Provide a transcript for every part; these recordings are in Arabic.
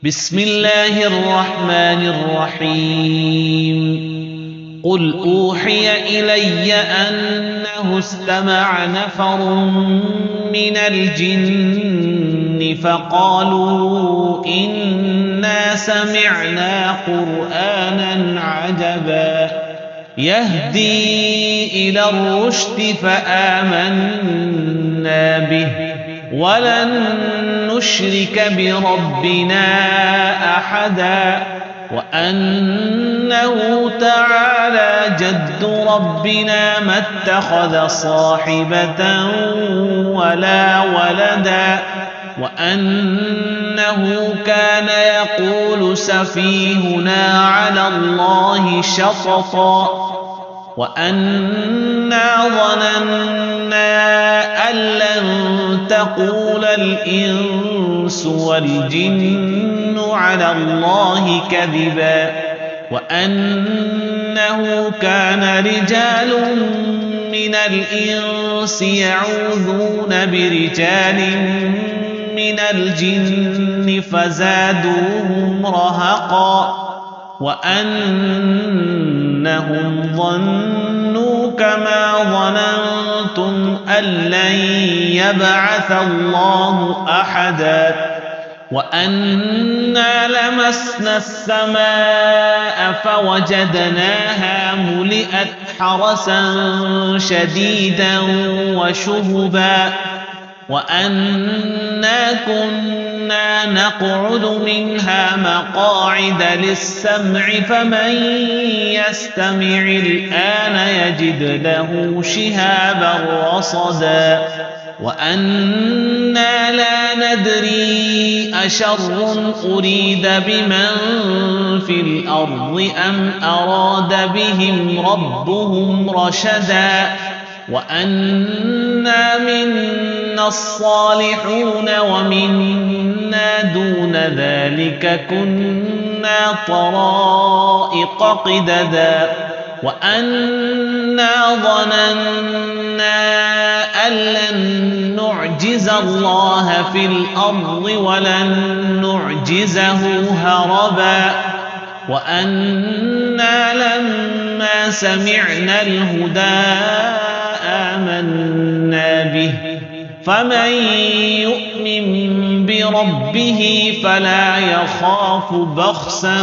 بسم الله الرحمن الرحيم قل أوحي إلي أنه استمع نفر من الجن فقالوا إنا سمعنا قرآنا عجبا يهدي إلى الرشد فآمنا به ولن نشرك بربنا أحدا وأنه تعالى جد ربنا ما اتخذ صاحبة ولا ولدا وأنه كان يقول سفيهنا على الله شططا وأنا ظننا أن لن تقول الإنس والجن على الله كذبا وأنه كان رجال من الإنس يعوذون برجال من الجن فزادوهم رهقا وأنهم ظنوا كما ظننتم أن لن يبعث الله أحدا وأنا لمسنا السماء فوجدناها ملئت حرسا شديدا وشهبا وأنا كنا نقعد منها مقاعد للسمع فمن يستمع الآن يجد له شهابا رصدا وأنا لا ندري أشر أريد بمن في الأرض أم أراد بهم ربهم رشدا وأنا منا الصالحون ومنا دون ذلك كنا طرائق قددا وأنا ظننا أن لن نعجز الله في الأرض ولن نعجزه هربا وأنا لما سمعنا الهدى آمنا به فمن يؤمن بربه فلا يخاف بخسا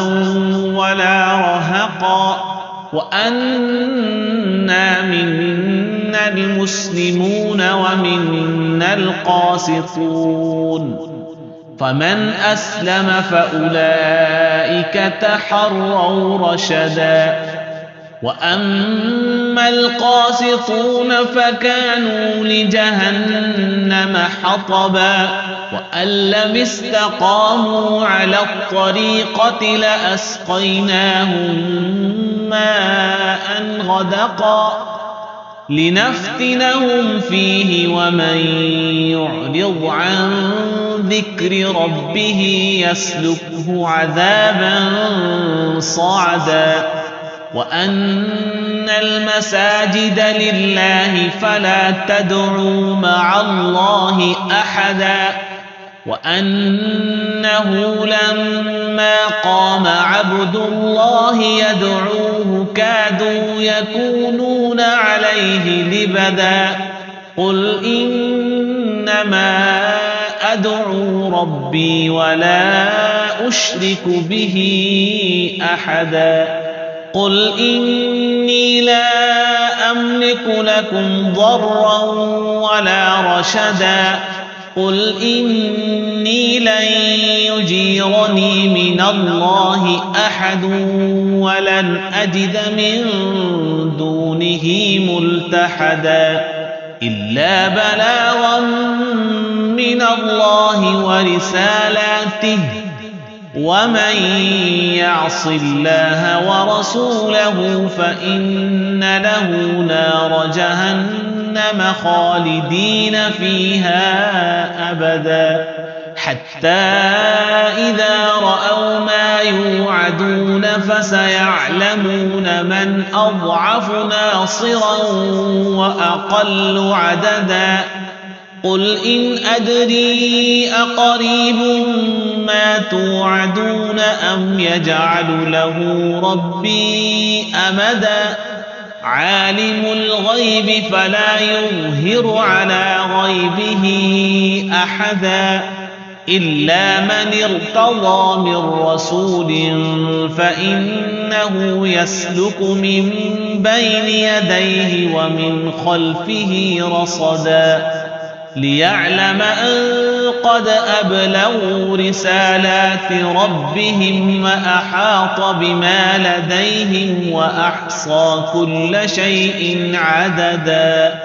ولا رهقا وأنا منا المسلمون ومنا القاسطون فمن أسلم فأولئك تحروا رشدا وأما القاسطون فكانوا لجهنم حطبا وأن لم استقاموا على الطريقة لأسقيناهم ماء غدقا لنفتنهم فيه ومن يعرض عن ذكر ربه يسلكه عذابا صعدا وأن المساجد لله فلا تدعوا مع الله أحدا وأنه لما قام عبد الله يدعوه كادوا يكونون عليه لبدا قل إنما أدعو ربي ولا أشرك به أحدا قل إني لا أملك لكم ضرا ولا رشدا قل إني لن يجيرني من الله أحد ولن أجد من دونه ملتحدا إلا بلاغا من الله ورسالاته ومن يعص الله ورسوله فإن له نار جهنم خالدين فيها أبدا حتى إذا رأوا ما يوعدون فسيعلمون من أضعف ناصرا وأقل عددا قل إن أدري أقريب ما توعدون أم يجعل له ربي أمدا عالم الغيب فلا يظهر على غيبه أحدا إلا من ارتضى من رسول فإنه يسلك من بين يديه ومن خلفه رصدا ليعلم أن قد أبلغوا رسالات ربهم وأحاط بما لديهم وأحصى كل شيء عددا